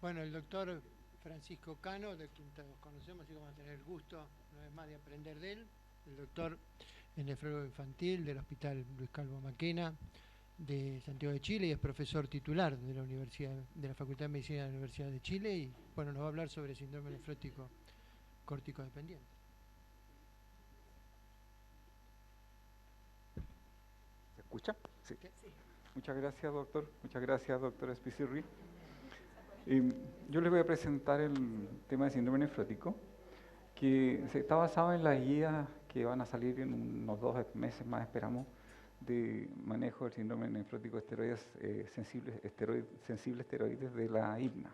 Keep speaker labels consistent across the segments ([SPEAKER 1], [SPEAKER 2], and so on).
[SPEAKER 1] Bueno, el doctor Francisco Cano, de quien todos conocemos y vamos a tener el gusto una vez más de aprender de él, el doctor en nefrólogo infantil del Hospital Luis Calvo Maquena de Santiago de Chile y es profesor titular de la Universidad de la Facultad de Medicina de la Universidad de Chile y bueno, nos va a hablar sobre síndrome nefrótico córtico dependiente.
[SPEAKER 2] ¿Se escucha? Sí.
[SPEAKER 1] Sí.
[SPEAKER 2] Muchas gracias, doctor. Muchas gracias, doctora Spicirri. Yo les voy a presentar el tema de síndrome nefrótico, que está basado en las guías que van a salir en unos 2 meses más, esperamos, de manejo del síndrome nefrótico sensibles esteroides de la IBNA.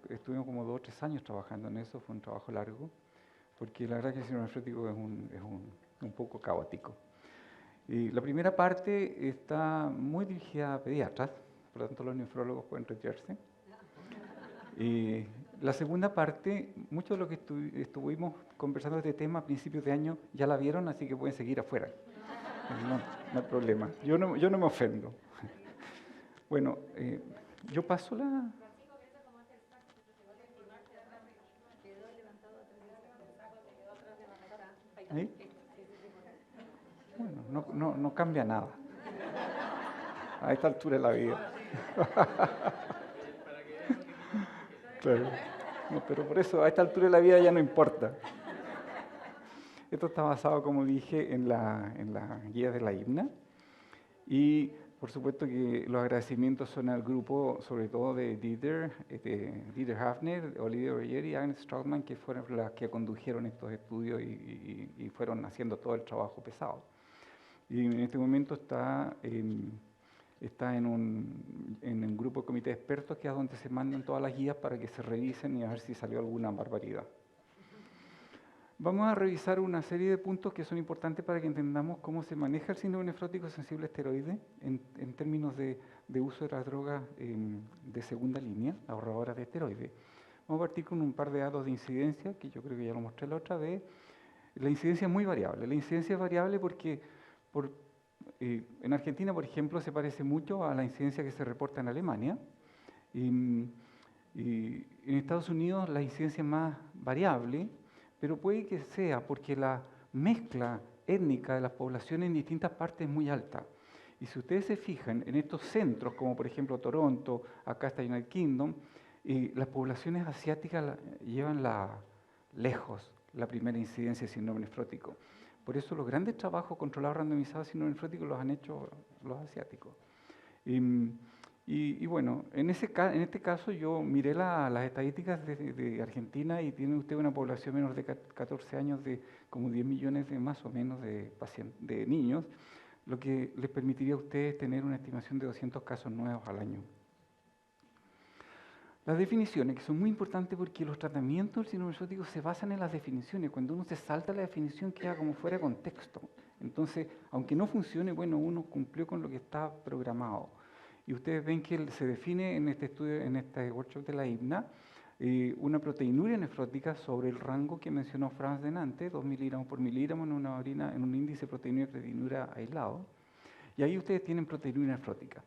[SPEAKER 2] Estuvimos como 2 o 3 años trabajando en eso, fue un trabajo largo, porque la verdad que el síndrome nefrótico es un poco caótico. Y la primera parte está muy dirigida a pediatras, por lo tanto los nefrólogos pueden retirarse. Y la segunda parte, mucho de lo que estuvimos conversando de este tema a principios de año ya la vieron, así que pueden seguir afuera. No hay problema, yo no me ofendo. Bueno, yo paso la... ¿Ahí? Bueno, no cambia nada a esta altura de la vida. Claro. No, pero por eso a esta altura de la vida ya no importa. Esto está basado, como dije, en la guía de la IBNA. Y por supuesto que los agradecimientos son al grupo, sobre todo de Dieter Hafner, Olivier Oyer y Agnes Strautmann, que fueron las que condujeron estos estudios y fueron haciendo todo el trabajo pesado. Y en este momento está en un grupo de comité de expertos, que es donde se mandan todas las guías para que se revisen y a ver si salió alguna barbaridad. Vamos a revisar una serie de puntos que son importantes para que entendamos cómo se maneja el síndrome nefrótico sensible a esteroides en términos de uso de las drogas de segunda línea, ahorradoras de esteroides. Vamos a partir con un par de datos de incidencia, que yo creo que ya lo mostré la otra vez. La incidencia es muy variable. La incidencia es variable porque en Argentina, por ejemplo, se parece mucho a la incidencia que se reporta en Alemania. Y en Estados Unidos la incidencia es más variable, pero puede que sea porque la mezcla étnica de las poblaciones en distintas partes es muy alta. Y si ustedes se fijan en estos centros, como por ejemplo Toronto, acá está United Kingdom, las poblaciones asiáticas llevan lejos la primera incidencia de síndrome nefrótico. Por eso los grandes trabajos controlados randomizados de síndrome nefrótico los han hecho los asiáticos. Y bueno, en este caso yo miré las estadísticas de Argentina y tiene usted una población menor de 14 años de como 10 millones de más o menos de niños, lo que les permitiría a ustedes tener una estimación de 200 casos nuevos al año. Las definiciones, que son muy importantes porque los tratamientos del síndrome nefrótico se basan en las definiciones. Cuando uno se salta la definición queda como fuera de contexto. Entonces, aunque no funcione, bueno, uno cumplió con lo que está programado. Y ustedes ven que se define en este estudio, en este workshop de la IBNA, una proteinuria nefrótica sobre el rango que mencionó Franz delante, 2 miligramos por miligramo en una orina, en un índice de proteinuria y creatinina aislado. Y ahí ustedes tienen proteinuria nefrótica.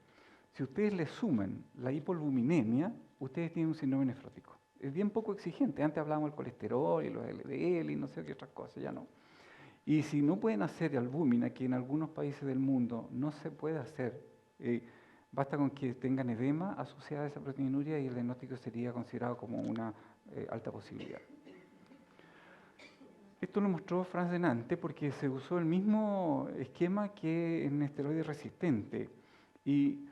[SPEAKER 2] Si ustedes le suman la hipoalbuminemia, ustedes tienen un síndrome nefrótico. Es bien poco exigente. Antes hablábamos del colesterol y los LDL y no sé qué otras cosas, ya no. Y si no pueden hacer albúmina, que en algunos países del mundo no se puede hacer, basta con que tengan edema asociada a esa proteinuria y el diagnóstico sería considerado como una alta posibilidad. Esto lo mostró Franz delante porque se usó el mismo esquema que en esteroides resistentes. Y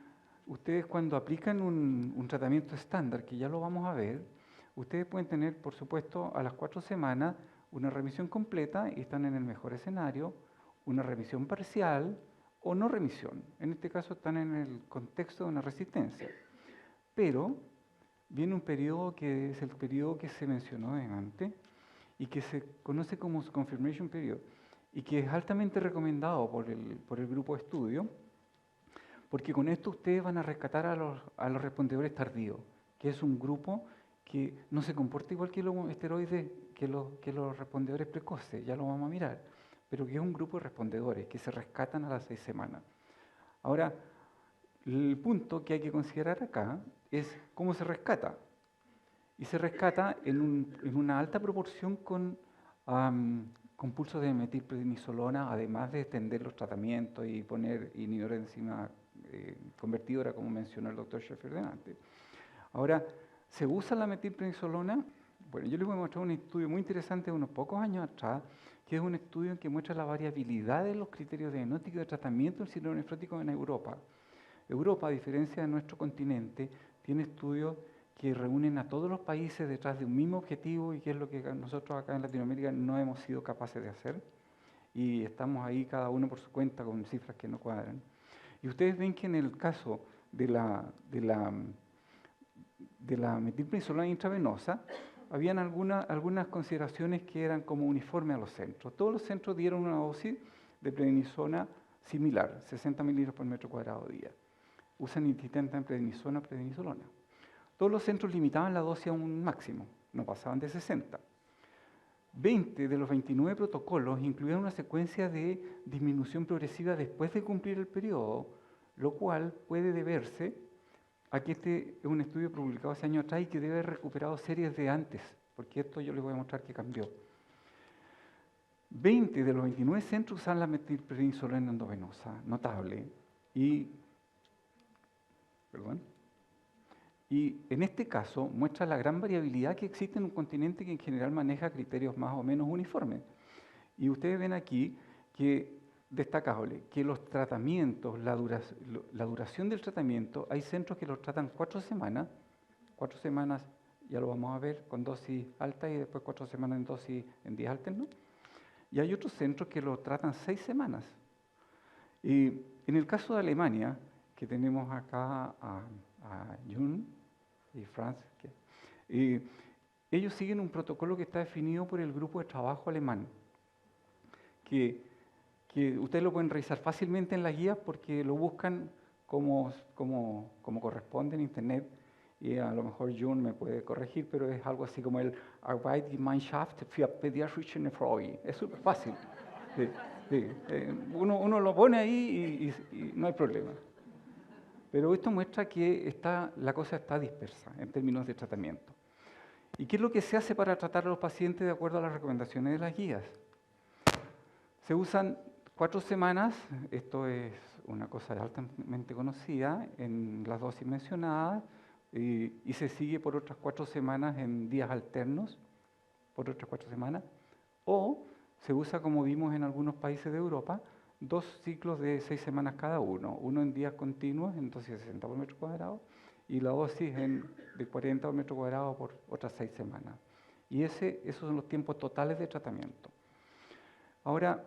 [SPEAKER 2] ustedes cuando aplican un tratamiento estándar, que ya lo vamos a ver, ustedes pueden tener, por supuesto, a las 4 semanas una remisión completa y están en el mejor escenario, una remisión parcial o no remisión. En este caso están en el contexto de una resistencia. Pero viene un periodo que es el periodo que se mencionó antes y que se conoce como confirmation period y que es altamente recomendado por el grupo de estudio, porque con esto ustedes van a rescatar a los respondedores tardíos, que es un grupo que no se comporta igual que los esteroides, que los respondedores precoces, ya lo vamos a mirar, pero que es un grupo de respondedores que se rescatan a las 6 semanas. Ahora, el punto que hay que considerar acá es cómo se rescata. Y se rescata en una alta proporción con pulsos de metilprednisolona, además de extender los tratamientos y poner inhibidor de enzima convertidora, como mencionó el doctor Sheffield antes. Ahora, ¿se usa la metilprednisolona? Bueno, yo les voy a mostrar un estudio muy interesante de unos pocos años atrás, que es un estudio en que muestra la variabilidad de los criterios diagnósticos de tratamiento del síndrome nefrótico en Europa. Europa, a diferencia de nuestro continente, tiene estudios que reúnen a todos los países detrás de un mismo objetivo y que es lo que nosotros acá en Latinoamérica no hemos sido capaces de hacer. Y estamos ahí cada uno por su cuenta con cifras que no cuadran. Y ustedes ven que en el caso de la metilprednisolona intravenosa, habían algunas consideraciones que eran como uniformes a los centros. Todos los centros dieron una dosis de prednisona similar, 60 mililitros por metro cuadrado día. Usan intermitente en prednisolona. Todos los centros limitaban la dosis a un máximo, no pasaban de 60. 20 de los 29 protocolos incluían una secuencia de disminución progresiva después de cumplir el periodo, lo cual puede deberse a que este es un estudio publicado hace años atrás y que debe haber recuperado series de antes, porque esto yo les voy a mostrar que cambió. 20 de los 29 centros usan la metilprednisolona endovenosa, notable. Y en este caso muestra la gran variabilidad que existe en un continente que en general maneja criterios más o menos uniformes. Y ustedes ven aquí que, destacable, que los tratamientos, la duración del tratamiento, hay centros que los tratan 4 semanas, ya lo vamos a ver, con dosis alta y después 4 semanas en dosis en días alternos. Y hay otros centros que lo tratan 6 semanas. Y en el caso de Alemania, que tenemos acá a Jun y Franz, ellos siguen un protocolo que está definido por el grupo de trabajo alemán, que ustedes lo pueden revisar fácilmente en las guías porque lo buscan como corresponde en internet, y a lo mejor Jun me puede corregir, pero es algo así como el Arbeitsgemeinschaft für pädiatrische Nephrologie. Es súper fácil. Sí, sí. Uno lo pone ahí y no hay problema. Pero esto muestra que la cosa está dispersa en términos de tratamiento. ¿Y qué es lo que se hace para tratar a los pacientes de acuerdo a las recomendaciones de las guías? Se usan 4 semanas, esto es una cosa altamente conocida en las dosis mencionadas, y se sigue por otras 4 semanas en días alternos, por otras 4 semanas, o se usa, como vimos en algunos países de Europa, 2 ciclos de 6 semanas cada uno en días continuos en dosis de 60 por metro cuadrado y la dosis de 40 por metro cuadrado por otras 6 semanas. Y esos son los tiempos totales de tratamiento. Ahora,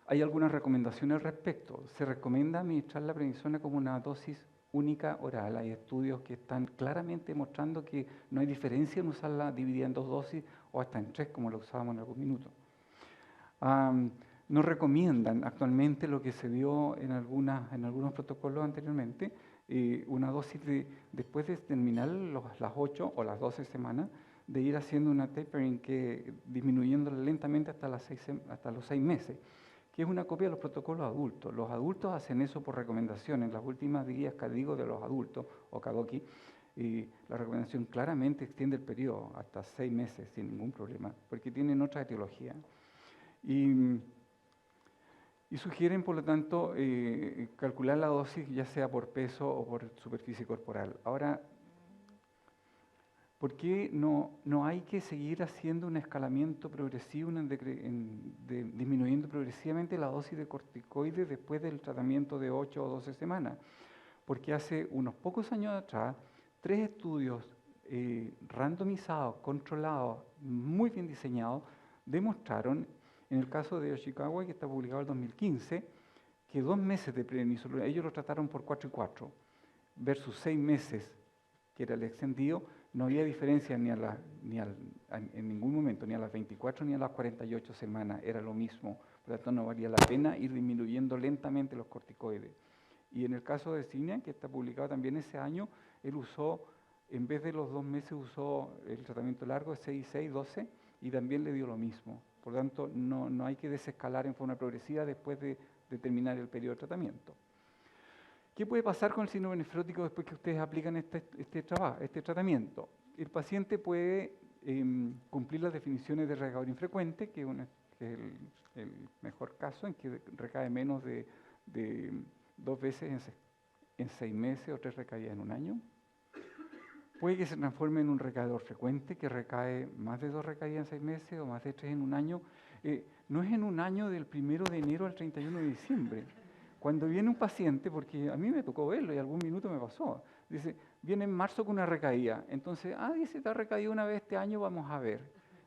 [SPEAKER 2] hay algunas recomendaciones al respecto. Se recomienda administrar la prednisona como una dosis única oral. Hay estudios que están claramente mostrando que no hay diferencia en usarla dividida en 2 dosis o hasta en 3, como la usábamos en algún minuto. Nos recomiendan actualmente lo que se vio en algunos protocolos anteriormente, una dosis después de terminar las 8 o las 12 semanas, de ir haciendo una tapering, disminuyéndola lentamente hasta los 6 meses, que es una copia de los protocolos adultos. Los adultos hacen eso por recomendación. En las últimas guías KDIGO de los adultos, o KDOQI, la recomendación claramente extiende el periodo hasta 6 meses sin ningún problema, porque tienen otra etiología. Y sugieren, por lo tanto, calcular la dosis ya sea por peso o por superficie corporal. Ahora, ¿por qué no hay que seguir haciendo un escalamiento progresivo, disminuyendo progresivamente la dosis de corticoides después del tratamiento de 8 o 12 semanas? Porque hace unos pocos años atrás, 3 estudios randomizados, controlados, muy bien diseñados, demostraron, en el caso de Yoshikawa, que está publicado en el 2015, que 2 meses de prednisolona, ellos lo trataron por 4 y 4, versus 6 meses, que era el extendido, no había diferencia en ningún momento, ni a las 24 ni a las 48 semanas, era lo mismo. Por lo tanto, no valía la pena ir disminuyendo lentamente los corticoides. Y en el caso de Cine, que está publicado también ese año, él usó, en vez de los 2 meses, usó el tratamiento largo, 6 y 6, 12, y también le dio lo mismo. Por lo tanto, no hay que desescalar en forma progresiva después de terminar el periodo de tratamiento. ¿Qué puede pasar con el síndrome nefrótico después que ustedes aplican este tratamiento? El paciente puede cumplir las definiciones de recaedor infrecuente, que es el mejor caso, en que recae menos de 2 veces en 6 meses o 3 recaídas en un año. Puede que se transforme en un recaedor frecuente, que recae más de 2 recaídas en 6 meses o más de 3 en un año. No es en un año del 1 de enero al 31 de diciembre. Cuando viene un paciente, porque a mí me tocó verlo y algún minuto me pasó, dice, viene en marzo con una recaída. Entonces, dice, te ha recaído una vez este año, vamos a ver.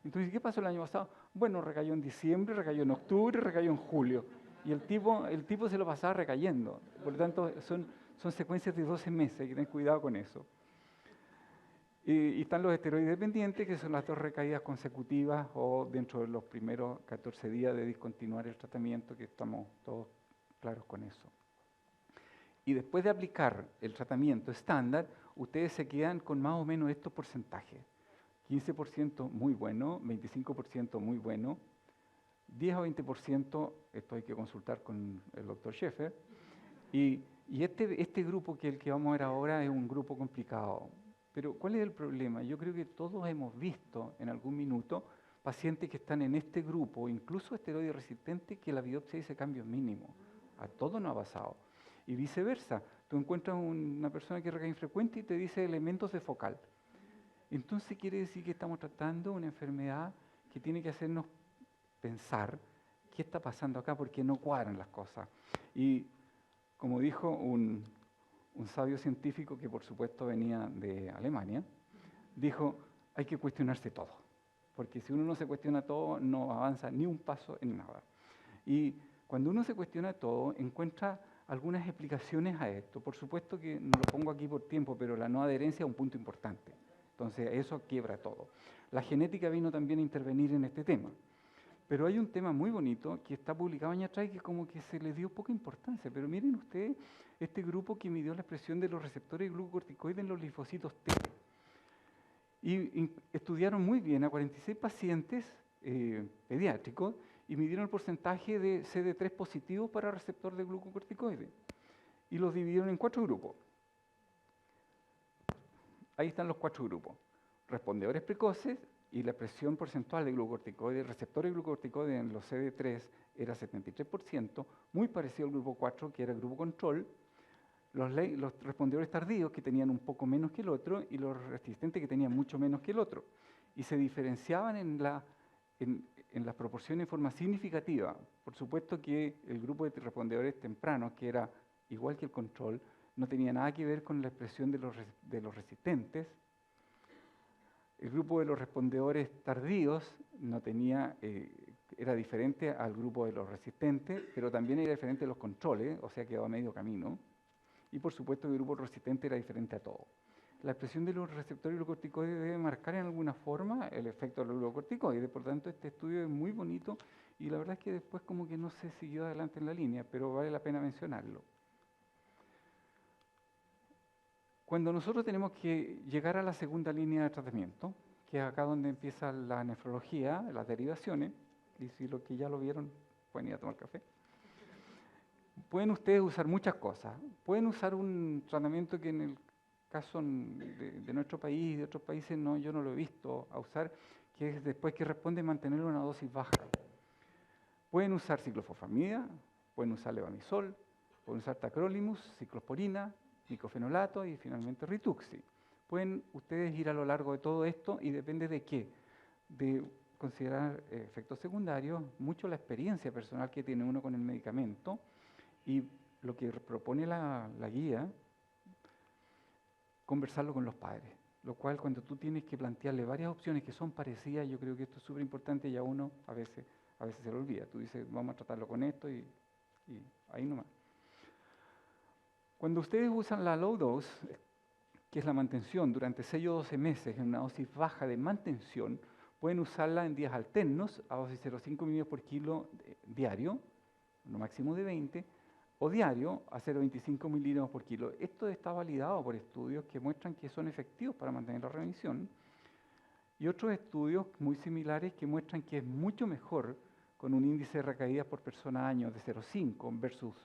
[SPEAKER 2] Entonces, ¿qué pasó el año pasado? Bueno, recayó en diciembre, recayó en octubre, recayó en julio. Y el tipo se lo pasaba recayendo. Por lo tanto, son secuencias de 12 meses, hay que tener cuidado con eso. Y están los esteroides dependientes, que son las 2 recaídas consecutivas o dentro de los primeros 14 días de discontinuar el tratamiento, que estamos todos claros con eso. Y después de aplicar el tratamiento estándar, ustedes se quedan con más o menos estos porcentajes. 15% muy bueno, 25% muy bueno, 10 o 20%, esto hay que consultar con el doctor Sheffer, y este grupo que el que vamos a ver ahora es un grupo complicado. Pero ¿cuál es el problema? Yo creo que todos hemos visto en algún minuto pacientes que están en este grupo, incluso esteroide resistente, que la biopsia dice cambios mínimos. A todos nos ha pasado. Y viceversa, tú encuentras una persona que recae infrecuente y te dice elementos de focal. Entonces quiere decir que estamos tratando una enfermedad que tiene que hacernos pensar qué está pasando acá, porque no cuadran las cosas. Y como dijo un sabio científico que por supuesto venía de Alemania, dijo, hay que cuestionarse todo, porque si uno no se cuestiona todo, no avanza ni un paso en nada. Y cuando uno se cuestiona todo, encuentra algunas explicaciones a esto. Por supuesto que no lo pongo aquí por tiempo, pero la no adherencia es un punto importante. Entonces, eso quiebra todo. La genética vino también a intervenir en este tema. Pero hay un tema muy bonito que está publicado años atrás y que como que se le dio poca importancia. Pero miren ustedes este grupo que midió la expresión de los receptores de glucocorticoides en los linfocitos T. Y estudiaron muy bien a 46 pacientes pediátricos y midieron el porcentaje de CD3 positivo para receptor de glucocorticoides. Y los dividieron en 4 grupos. Ahí están los 4 grupos. Respondedores precoces, y la expresión porcentual de glucocorticoides, receptores de glucocorticoides en los CD3 era 73%, muy parecido al grupo 4, que era el grupo control. Los respondedores tardíos, que tenían un poco menos que el otro, y los resistentes, que tenían mucho menos que el otro. Y se diferenciaban en las proporciones de forma significativa. Por supuesto que el grupo de respondedores tempranos, que era igual que el control, no tenía nada que ver con la expresión de los resistentes. El grupo de los respondedores tardíos no tenía, era diferente al grupo de los resistentes, pero también era diferente de los controles, o sea, quedó a medio camino. Y por supuesto el grupo resistente era diferente a todo. La expresión de los receptores glucocorticoides debe marcar en alguna forma el efecto de los glucocorticoides. Por tanto, este estudio es muy bonito y la verdad es que después como que no se siguió adelante en la línea, pero vale la pena mencionarlo. Cuando nosotros tenemos que llegar a la segunda línea de tratamiento, que es acá donde empieza la nefrología, las derivaciones, y si los que ya lo vieron pueden ir a tomar café, pueden ustedes usar muchas cosas. Pueden usar un tratamiento que en el caso de nuestro país y de otros países yo no lo he visto a usar, que es después que responde mantener una dosis baja. Pueden usar ciclofosfamida, pueden usar levamisol, pueden usar tacrolimus, ciclosporina, micofenolato y finalmente Rituxi. Pueden ustedes ir a lo largo de todo esto y depende de qué. De considerar efectos secundarios, mucho la experiencia personal que tiene uno con el medicamento y lo que propone la guía, conversarlo con los padres. Lo cual cuando tú tienes que plantearle varias opciones que son parecidas, yo creo que esto es súper importante y a uno a veces se lo olvida. Tú dices, vamos a tratarlo con esto y ahí nomás. Cuando ustedes usan la low dose, que es la mantención durante 6 o 12 meses en una dosis baja de mantención, pueden usarla en días alternos a dosis 0,5 mg por kilo diario, un máximo de 20, o diario a 0,25 mg por kilo. Esto está validado por estudios que muestran que son efectivos para mantener la remisión y otros estudios muy similares que muestran que es mucho mejor con un índice de recaídas por persona año de 0,5 versus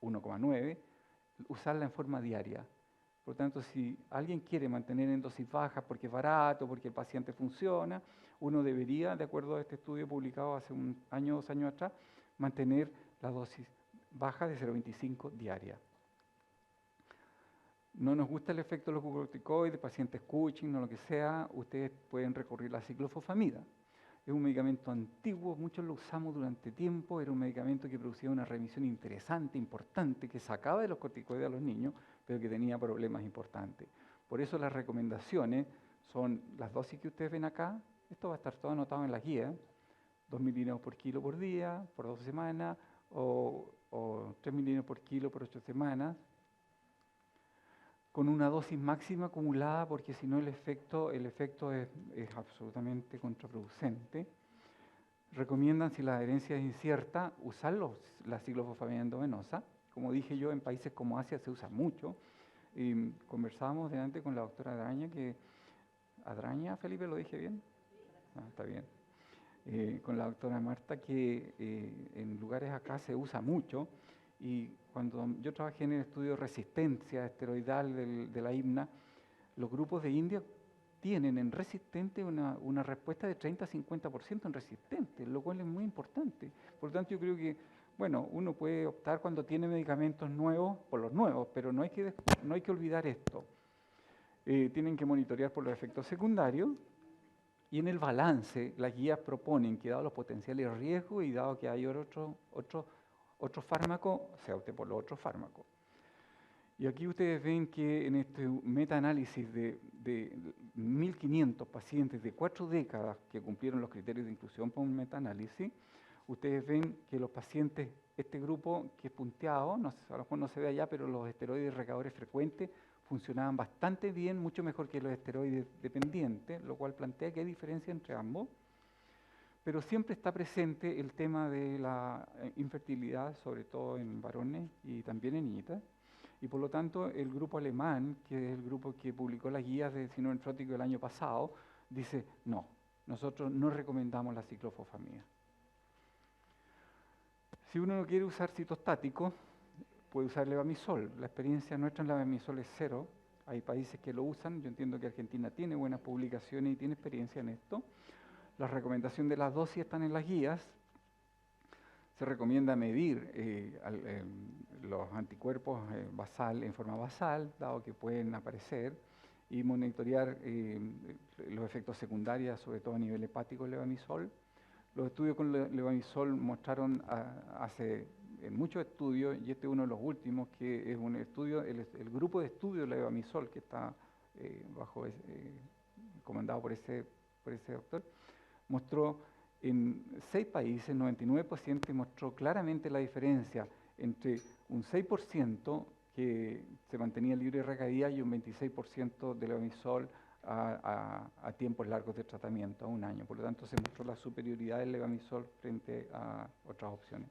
[SPEAKER 2] 1,9, usarla en forma diaria. Por lo tanto, si alguien quiere mantener en dosis bajas porque es barato, porque el paciente funciona, uno debería, de acuerdo a este estudio publicado hace un año, 2 años atrás, mantener la dosis baja de 0,25 diaria. No nos gusta el efecto de los glucocorticoides, pacientes Cushing o lo que sea, ustedes pueden recurrir a la ciclofosfamida. Es un medicamento antiguo, muchos lo usamos durante tiempo, era un medicamento que producía una remisión interesante, importante, que sacaba de los corticoides a los niños, pero que tenía problemas importantes. Por eso las recomendaciones son las dosis que ustedes ven acá, esto va a estar todo anotado en la guía, 2 miligramos por kilo por día, por 12 semanas, o 3 miligramos por kilo por 8 semanas, con una dosis máxima acumulada, porque si no el efecto es absolutamente contraproducente. Recomiendan, si la adherencia es incierta, usar la ciclofosfamida endovenosa. Como dije yo, en países como Asia se usa mucho. Y conversábamos delante con la doctora Adraña, ¿Adraña, Felipe, lo dije bien? Ah, está bien. Con la doctora Marta, que en lugares acá se usa mucho. Y cuando yo trabajé en el estudio de resistencia esteroidal de la IMNA, los grupos de India tienen en resistente una respuesta de 30-50% en resistente, lo cual es muy importante. Por lo tanto, yo creo que, bueno, uno puede optar cuando tiene medicamentos nuevos por los nuevos, pero no hay que olvidar esto. Tienen que monitorear por los efectos secundarios, y en el balance las guías proponen que dado los potenciales riesgos y dado que hay otro fármaco, se opte por los otros fármacos. Y aquí ustedes ven que en este metaanálisis de 1.500 pacientes de 4 décadas que cumplieron los criterios de inclusión para un metaanálisis, ustedes ven que los pacientes, este grupo que es punteado, a lo mejor no se ve allá, pero los esteroides recaudadores frecuentes funcionaban bastante bien, mucho mejor que los esteroides dependientes, lo cual plantea que hay diferencia entre ambos. Pero siempre está presente el tema de la infertilidad, sobre todo en varones y también en niñitas. Y por lo tanto, el grupo alemán, que es el grupo que publicó las guías de síndrome nefrótico el año pasado, dice, no, nosotros no recomendamos la ciclofosfamida. Si uno no quiere usar citostático, puede usar levamisol. La experiencia nuestra en levamisol es cero. Hay países que lo usan. Yo entiendo que Argentina tiene buenas publicaciones y tiene experiencia en esto. La recomendación de las dosis están en las guías. Se recomienda medir los anticuerpos en forma basal, dado que pueden aparecer, y monitorear los efectos secundarios, sobre todo a nivel hepático del levamisol. Los estudios con levamisol mostraron en muchos estudios, y este es uno de los últimos, que es un estudio, el grupo de estudio de levamisol, que está comandado por ese doctor, mostró en 6 países, 99 pacientes, mostró claramente la diferencia entre un 6% que se mantenía libre de recaída y un 26% de levamisol a tiempos largos de tratamiento, a un año. Por lo tanto, se mostró la superioridad del levamisol frente a otras opciones.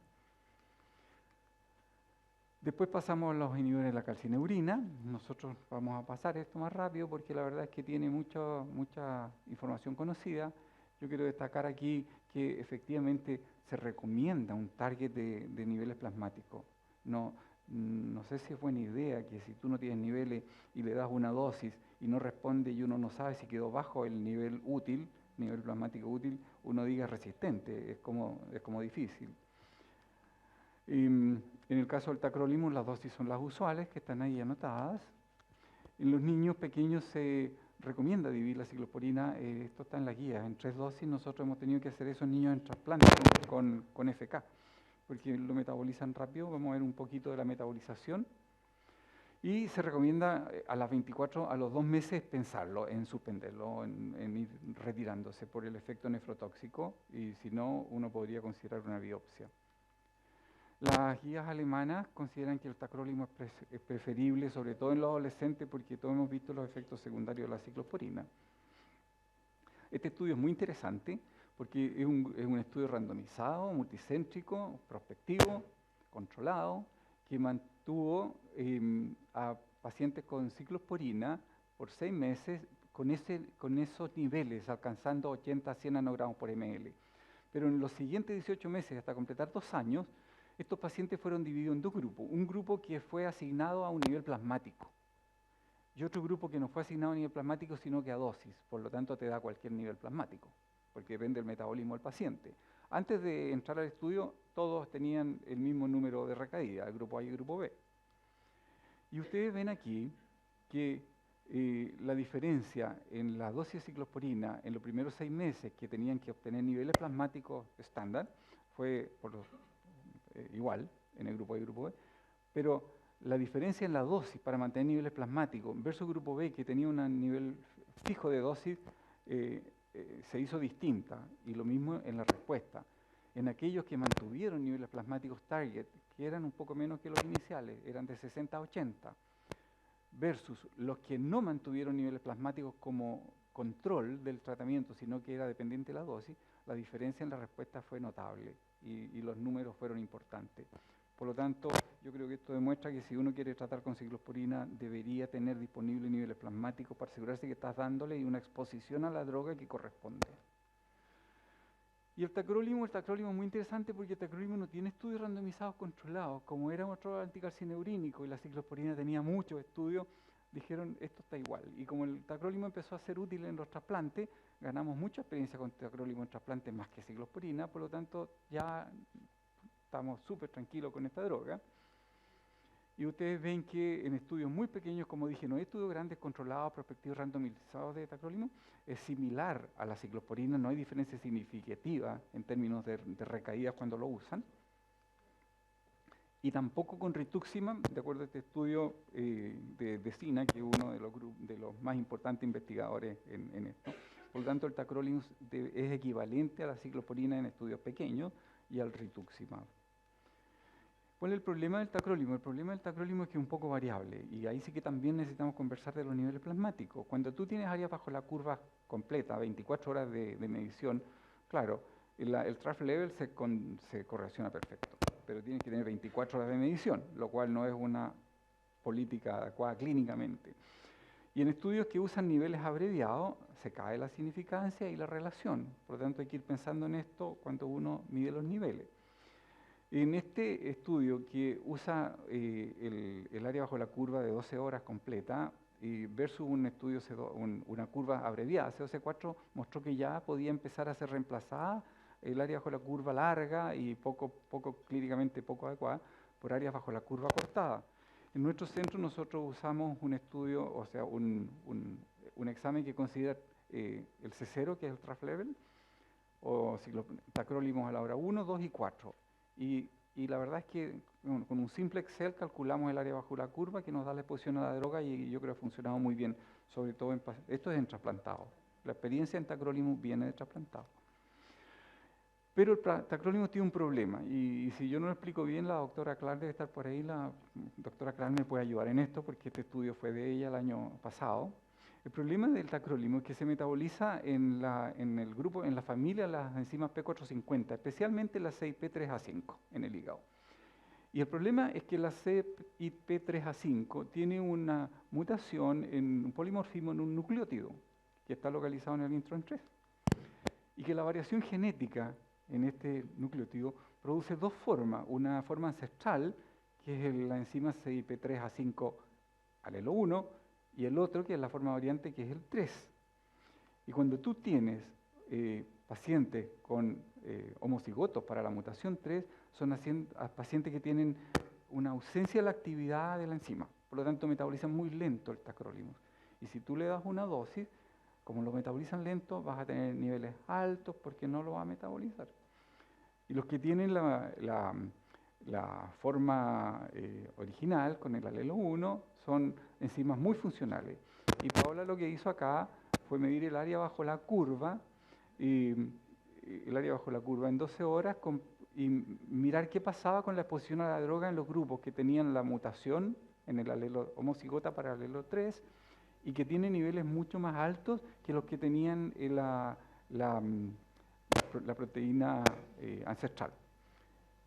[SPEAKER 2] Después pasamos a los inhibidores de la calcineurina. Nosotros vamos a pasar esto más rápido porque la verdad es que tiene mucha información conocida. Yo quiero destacar aquí que efectivamente se recomienda un target de niveles plasmáticos. No sé si es buena idea que si tú no tienes niveles y le das una dosis y no responde y uno no sabe si quedó bajo el nivel útil, nivel plasmático útil, uno diga resistente, es como difícil. En el caso del tacrolimus las dosis son las usuales que están ahí anotadas. En los niños pequeños se recomienda dividir la ciclosporina, esto está en la guía, en 3 dosis. Nosotros hemos tenido que hacer eso en niños en trasplante con FK, porque lo metabolizan rápido. Vamos a ver un poquito de la metabolización. Y se recomienda a los 2 meses pensarlo, en suspenderlo, en ir retirándose por el efecto nefrotóxico, y si no, uno podría considerar una biopsia. Las guías alemanas consideran que el tacrolimus es preferible, sobre todo en los adolescentes, porque todos hemos visto los efectos secundarios de la ciclosporina. Este estudio es muy interesante porque es un estudio randomizado, multicéntrico, prospectivo, controlado, que mantuvo a pacientes con ciclosporina por 6 meses con esos niveles, alcanzando 80 a 100 nanogramos por ml. Pero en los siguientes 18 meses, hasta completar 2 años, estos pacientes fueron divididos en dos grupos. Un grupo que fue asignado a un nivel plasmático y otro grupo que no fue asignado a nivel plasmático, sino que a dosis. Por lo tanto, te da cualquier nivel plasmático, porque depende del metabolismo del paciente. Antes de entrar al estudio, todos tenían el mismo número de recaída, el grupo A y el grupo B. Y ustedes ven aquí que la diferencia en la dosis de ciclosporina en los primeros 6 meses que tenían que obtener niveles plasmáticos estándar fue igual en el grupo A y el grupo B, pero la diferencia en la dosis para mantener niveles plasmáticos versus el grupo B, que tenía un nivel fijo de dosis, se hizo distinta, y lo mismo en la respuesta. En aquellos que mantuvieron niveles plasmáticos target, que eran un poco menos que los iniciales, eran de 60 a 80, versus los que no mantuvieron niveles plasmáticos como control del tratamiento, sino que era dependiente de la dosis, la diferencia en la respuesta fue notable y los números fueron importantes. Por lo tanto, yo creo que esto demuestra que si uno quiere tratar con ciclosporina, debería tener disponibles niveles plasmáticos para asegurarse que estás dándole una exposición a la droga que corresponde. Y el tacrolimus es muy interesante porque el tacrolimus no tiene estudios randomizados controlados, como era otro anticalcineurínico y la ciclosporina tenía muchos estudios, dijeron esto está igual. Y como el tacrolimus empezó a ser útil en los trasplantes, ganamos mucha experiencia con tacrolimus en trasplantes más que ciclosporina, por lo tanto ya estamos súper tranquilos con esta droga. Y ustedes ven que en estudios muy pequeños, como dije, no hay estudios grandes controlados, prospectivos, randomizados de tacrolimus, es similar a la ciclosporina, no hay diferencia significativa en términos de recaídas cuando lo usan. Y tampoco con rituximab, de acuerdo a este estudio de SINA, que es uno de los más importantes investigadores en esto. Por lo tanto, el tacrolimus es equivalente a la ciclosporina en estudios pequeños y al rituximab. ¿Cuál es el problema del tacrolimus? El problema del tacrolimus es que es un poco variable, y ahí sí que también necesitamos conversar de los niveles plasmáticos. Cuando tú tienes áreas bajo la curva completa, 24 horas de medición, claro, el trough level se correlaciona perfecto, pero tienes que tener 24 horas de medición, lo cual no es una política adecuada clínicamente. Y en estudios que usan niveles abreviados, se cae la significancia y la relación. Por lo tanto, hay que ir pensando en esto cuando uno mide los niveles. En este estudio que usa el área bajo la curva de 12 horas completa versus un estudio, una curva abreviada, CO-C4 mostró que ya podía empezar a ser reemplazada el área bajo la curva larga y clínicamente poco adecuada por áreas bajo la curva cortada. En nuestro centro nosotros usamos un estudio, o sea, un examen que considera el C0, que es el trough level, o tacrolimus a la hora 1, 2 y 4. Y la verdad es que con un simple Excel calculamos el área bajo la curva que nos da la exposición a la droga, y yo creo que ha funcionado muy bien, sobre todo esto es en trasplantado. La experiencia en tacrolimus viene de trasplantado. Pero el tacrolimus tiene un problema, y si yo no lo explico bien, la doctora Clark debe estar por ahí, la doctora Clark me puede ayudar en esto, porque este estudio fue de ella el año pasado. El problema del tacrolimus es que se metaboliza en la familia de las enzimas P450, especialmente la CYP3A5 en el hígado. Y el problema es que la CYP3A5 tiene una mutación en un polimorfismo en un nucleótido, que está localizado en el intron 3. Y que la variación genética en este nucleótido produce dos formas. Una forma ancestral, que es la enzima CYP3A5 alelo 1, y el otro, que es la forma variante, que es el 3. Y cuando tú tienes pacientes con homocigotos para la mutación 3, son pacientes que tienen una ausencia de la actividad de la enzima. Por lo tanto, metabolizan muy lento el tacrolimus. Y si tú le das una dosis, como lo metabolizan lento, vas a tener niveles altos porque no lo va a metabolizar. Y los que tienen la forma original, con el alelo 1, son enzimas muy funcionales. Y Paola lo que hizo acá fue medir el área bajo la curva, en 12 horas, y mirar qué pasaba con la exposición a la droga en los grupos que tenían la mutación en el alelo homocigota para el alelo 3, y que tienen niveles mucho más altos que los que tenían la proteína ancestral.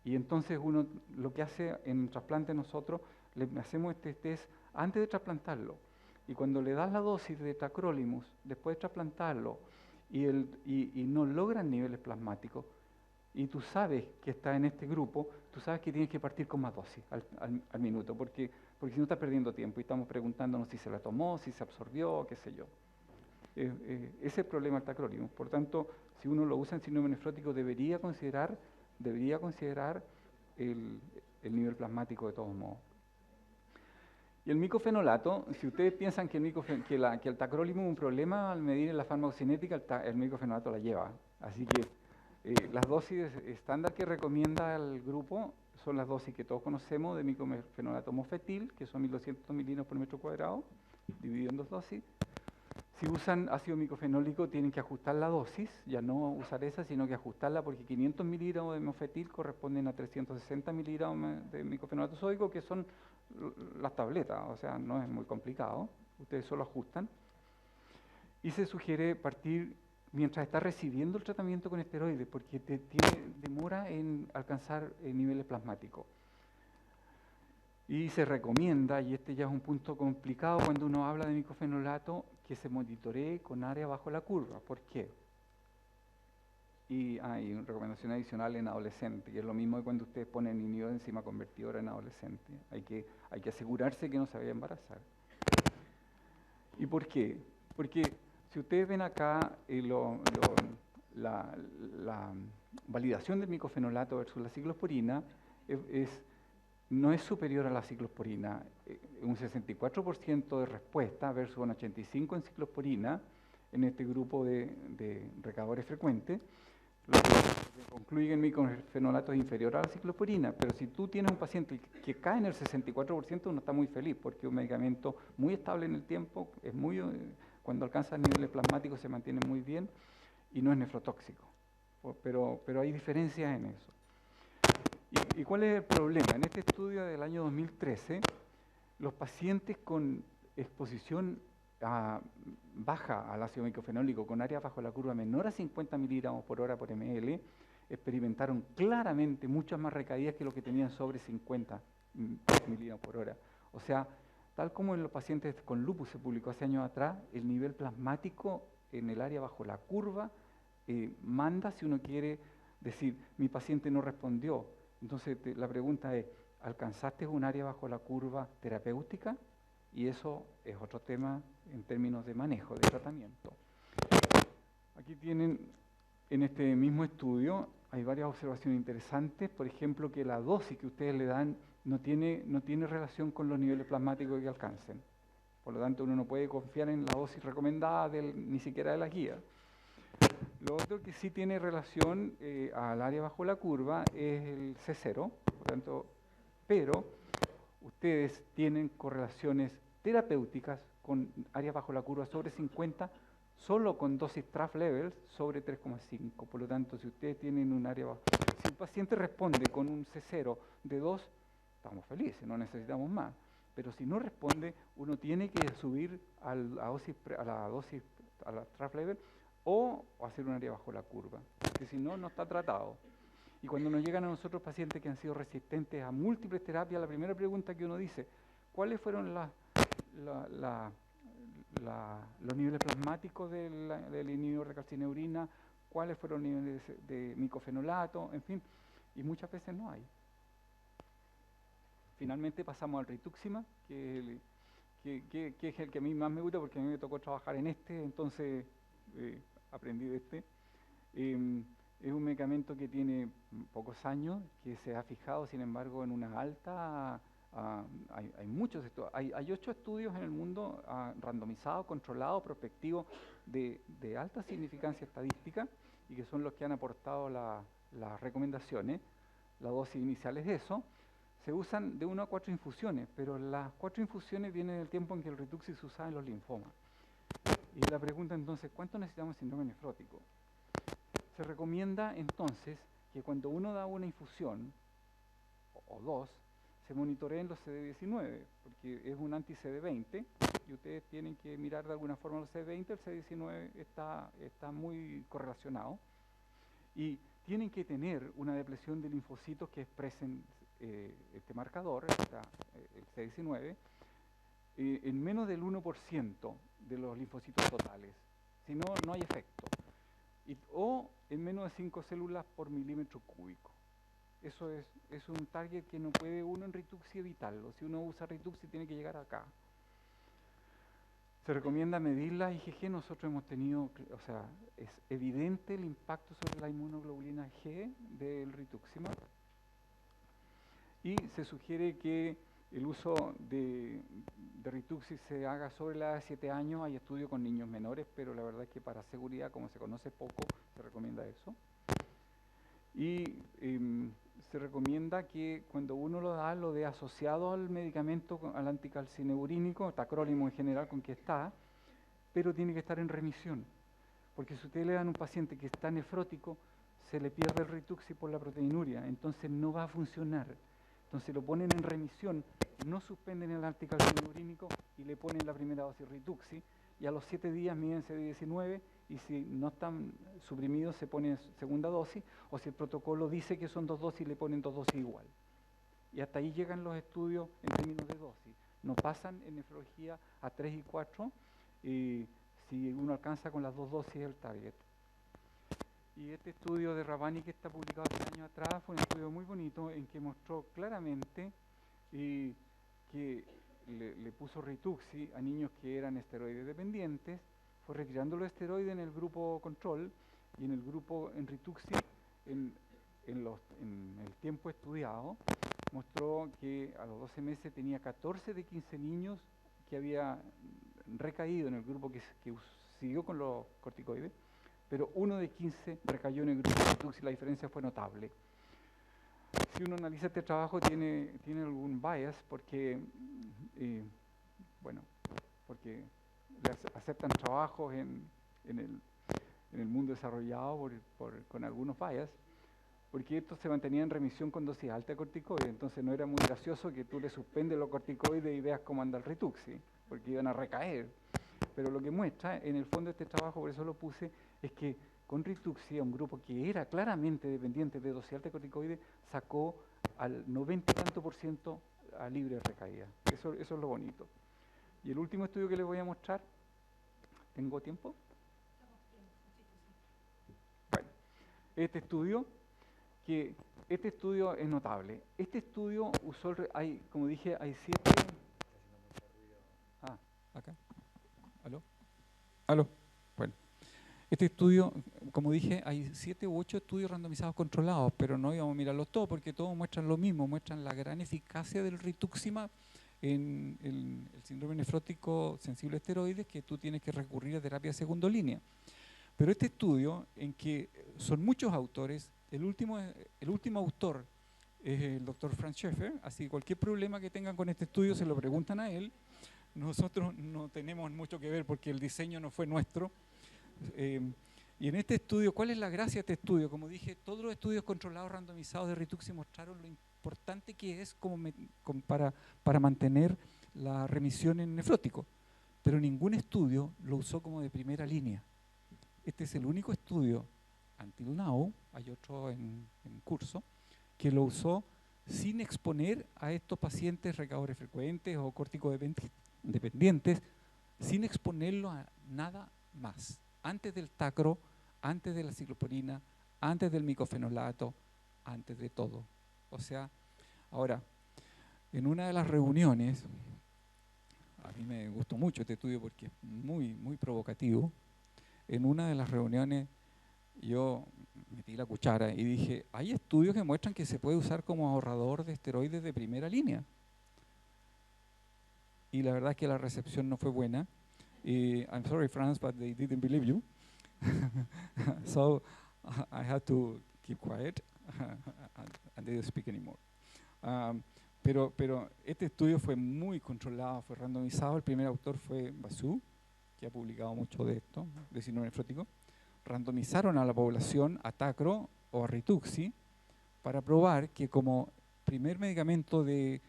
[SPEAKER 2] Y entonces uno lo que hace en trasplante, nosotros le hacemos este test antes de trasplantarlo. Y cuando le das la dosis de tacrolimus, después de trasplantarlo, y no logran niveles plasmáticos, y tú sabes que está en este grupo, tú sabes que tienes que partir con más dosis al minuto, porque si no estás perdiendo tiempo y estamos preguntándonos si se la tomó, si se absorbió, qué sé yo. Ese es el problema del tacrolimus. Por tanto, si uno lo usa en síndrome nefrótico, debería considerar el nivel plasmático de todos modos. Y el micofenolato, si ustedes piensan que el tacrolimus es un problema al medir la farmacocinética, el micofenolato la lleva. Así que las dosis estándar que recomienda el grupo son las dosis que todos conocemos de micofenolato mofetil, que son 1200 miligramos por metro cuadrado, dividido en 2 dosis. Si usan ácido micofenólico tienen que ajustar la dosis, ya no usar esa, sino que ajustarla porque 500 miligramos de mofetil corresponden a 360 miligramos de micofenolato sódico, que son las tabletas, o sea, no es muy complicado, ustedes solo ajustan. Y se sugiere partir mientras está recibiendo el tratamiento con esteroides, porque demora en alcanzar niveles plasmáticos. Y se recomienda, y este ya es un punto complicado cuando uno habla de micofenolato, que se monitoree con área bajo la curva. ¿Por qué? Y hay una recomendación adicional en adolescente, que es lo mismo que cuando ustedes ponen inhibidor de enzima convertidora en adolescente. Hay que asegurarse que no se vaya a embarazar. ¿Y por qué? Porque si ustedes ven acá la validación del micofenolato versus la ciclosporina, no es superior a la ciclosporina. Un 64% de respuesta versus un 85% en ciclosporina en este grupo de recadadores frecuentes, lo que concluye que el micofenolato es inferior a la ciclosporina. Pero si tú tienes un paciente que cae en el 64%, uno está muy feliz, porque es un medicamento muy estable en el tiempo, cuando alcanza niveles plasmáticos se mantiene muy bien y no es nefrotóxico. Pero hay diferencias en eso. ¿Y cuál es el problema? En este estudio del año 2013, los pacientes con exposición baja al ácido micofenólico con área bajo la curva menor a 50 miligramos por hora por ml experimentaron claramente muchas más recaídas que los que tenían sobre 50 miligramos por hora. O sea, tal como en los pacientes con lupus se publicó hace años atrás, el nivel plasmático en el área bajo la curva manda si uno quiere decir, mi paciente no respondió. Entonces la pregunta es, ¿alcanzaste un área bajo la curva terapéutica? Y eso es otro tema en términos de manejo, de tratamiento. Aquí tienen, en este mismo estudio, hay varias observaciones interesantes. Por ejemplo, que la dosis que ustedes le dan no tiene relación con los niveles plasmáticos que alcancen. Por lo tanto, uno no puede confiar en la dosis recomendada ni siquiera de la guía. Lo otro que sí tiene relación al área bajo la curva es el C0, por tanto, pero ustedes tienen correlaciones terapéuticas con áreas bajo la curva sobre 50, solo con dosis trough levels sobre 3,5. Por lo tanto, si ustedes tienen un área bajo, si el paciente responde con un C0 de 2, estamos felices, no necesitamos más. Pero si no responde, uno tiene que subir a la trough level o hacer un área bajo la curva, porque si no, no está tratado. Y cuando nos llegan a nosotros pacientes que han sido resistentes a múltiples terapias, la primera pregunta que uno dice, ¿cuáles fueron los niveles plasmáticos del inhibidor de calcineurina? ¿Cuáles fueron los niveles de micofenolato? En fin, y muchas veces no hay. Finalmente pasamos al rituximab, que es el que a mí más me gusta porque a mí me tocó trabajar en entonces aprendí de este. Es un medicamento que tiene pocos años, que se ha fijado, sin embargo, en una alta... hay muchos estudios, hay 8 estudios en el mundo randomizados, controlados, prospectivos, de alta significancia estadística, y que son los que han aportado las recomendaciones. La dosis inicial es eso. Se usan de 1 a 4 infusiones, pero las 4 infusiones vienen del tiempo en que el Rituxi se usaba en los linfomas. Y la pregunta entonces, ¿cuánto necesitamos síndrome nefrótico? Se recomienda entonces que cuando uno da una infusión, o 2, se monitoreen los CD19, porque es un anti-CD20, y ustedes tienen que mirar de alguna forma los CD20, el CD19 está muy correlacionado, y tienen que tener una depresión de linfocitos que expresen este marcador, el CD19, en menos del 1% de los linfocitos totales. Si no, no hay efecto. o en menos de 5 células por milímetro cúbico. Eso es un target que no puede uno en Rituxi evitarlo. Si uno usa Rituxi tiene que llegar acá. Se recomienda medir la IgG. Nosotros hemos tenido, o sea, es evidente el impacto sobre la inmunoglobulina G del rituximab. Y se sugiere que el uso de Rituxi se haga sobre la edad de 7 años. Hay estudios con niños menores, pero la verdad es que para seguridad, como se conoce poco, se recomienda eso. Y se recomienda que cuando uno lo dé asociado al medicamento, al anticalcineurínico, tacrólimo en general, con que está, pero tiene que estar en remisión. Porque si ustedes le dan a un paciente que está nefrótico, se le pierde el Rituxi por la proteinuria, entonces no va a funcionar. Entonces lo ponen en remisión, no suspenden el anticalcineurínico y le ponen la primera dosis Rituxi, y a los 7 días miden CD19, y si no están suprimidos se pone segunda dosis, o si el protocolo dice que son 2 dosis, le ponen 2 dosis igual. Y hasta ahí llegan los estudios en términos de dosis. No pasan en nefrología a 3 y 4, si uno alcanza con las 2 dosis del target. Y este estudio de Rabbani, que está publicado 3 años atrás, fue un estudio muy bonito en que mostró claramente que le puso Rituxi a niños que eran esteroides dependientes, fue retirando los esteroides en el grupo control, y en el grupo en Rituxi, en el tiempo estudiado, mostró que a los 12 meses tenía 14 de 15 niños que había recaído en el grupo que siguió con los corticoides, pero 1 de 15 recayó en el grupo de Rituxi. La diferencia fue notable. Si uno analiza este trabajo, tiene algún bias, porque porque aceptan trabajos en el mundo desarrollado con algunos bias, porque estos se mantenían en remisión con dosis alta de corticoides. Entonces no era muy gracioso que tú le suspendes los corticoides y veas cómo anda el Rituxi, porque iban a recaer. Pero lo que muestra, en el fondo de este trabajo, por eso lo puse, es que con Rituxi, a un grupo que era claramente dependiente de dosis alta de corticoides, sacó al 90 y tanto % a libre recaída. Eso es lo bonito. Y el último estudio que les voy a mostrar, ¿tengo tiempo? Bueno, este estudio es notable. Este estudio usó, como dije, hay 7... acá. ¿Aló? Bueno. Este estudio, como dije, hay 7 u 8 estudios randomizados controlados, pero no íbamos a mirarlos todos porque todos muestran lo mismo, muestran la gran eficacia del rituximab en el síndrome nefrótico sensible a esteroides, que tú tienes que recurrir a terapia de segunda línea. Pero este estudio, en que son muchos autores, el último autor es el doctor Franz Schäfer, así que cualquier problema que tengan con este estudio se lo preguntan a él. Nosotros no tenemos mucho que ver porque el diseño no fue nuestro. Y en este estudio, ¿cuál es la gracia de este estudio? Como dije, todos los estudios controlados randomizados de Rituxi mostraron lo importante que es para mantener la remisión en nefrótico, pero ningún estudio lo usó como de primera línea. Este es el único estudio until now, hay otro en curso, que lo usó sin exponer a estos pacientes recaudadores frecuentes o córticodependientes, sin exponerlo a nada más. Antes del tacro, antes de la ciclosporina, antes del micofenolato, antes de todo. O sea, ahora, en una de las reuniones, a mí me gustó mucho este estudio porque es muy, muy provocativo. En una de las reuniones yo metí la cuchara y dije, hay estudios que muestran que se puede usar como ahorrador de esteroides de primera línea. Y la verdad es que la recepción no fue buena. I'm sorry, Franz, but they didn't believe you. So I had to keep quiet and they didn't speak anymore. Pero este estudio fue muy controlado, fue randomizado. El primer autor fue Basu, que ha publicado mucho de esto, de síndrome nefrótico. Randomizaron a la población a tacro o a Rituxi para probar que como primer medicamento de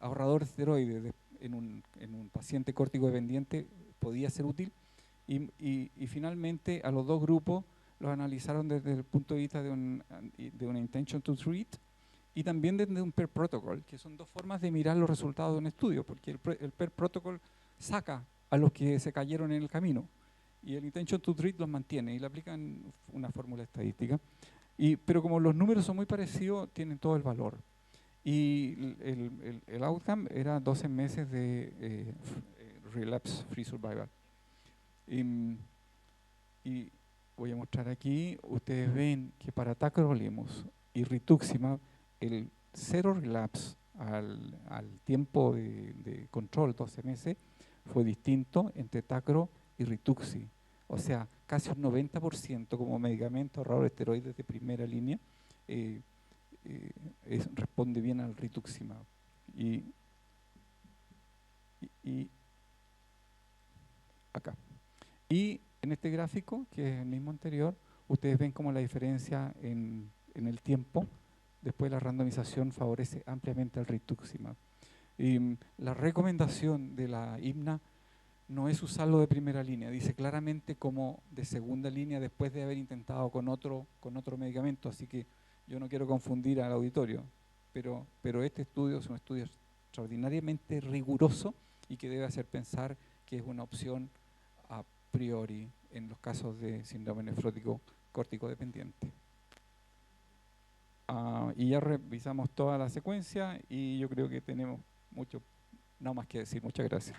[SPEAKER 2] ahorrador de esteroides en un paciente córtico dependiente podía ser útil, y finalmente a los dos grupos los analizaron desde el punto de vista de una intention to treat y también desde un per protocol, que son dos formas de mirar los resultados de un estudio, porque el per protocol saca a los que se cayeron en el camino Y el intention to treat los mantiene y le aplican una fórmula estadística. Pero como los números son muy parecidos, tienen todo el valor. Y el outcome era 12 meses de relapse free survival. Y voy a mostrar aquí, ustedes ven que para tacrolimus y rituximab, el cero relapse al tiempo de control, 12 meses, fue distinto entre tacro y rituxi. O sea, casi un 90% como medicamento ahorrador esteroides de primera línea responde bien al rituximab. Y acá. Y en este gráfico, que es el mismo anterior, ustedes ven como la diferencia en el tiempo después de la randomización favorece ampliamente al rituximab. La recomendación de la IMNA no es usarlo de primera línea, dice claramente como de segunda línea después de haber intentado con otro medicamento, así que yo no quiero confundir al auditorio, pero este estudio es un estudio extraordinariamente riguroso y que debe hacer pensar que es una opción a priori en los casos de síndrome nefrótico córtico dependiente. Y ya revisamos toda la secuencia y yo creo que tenemos no más que decir. Muchas gracias.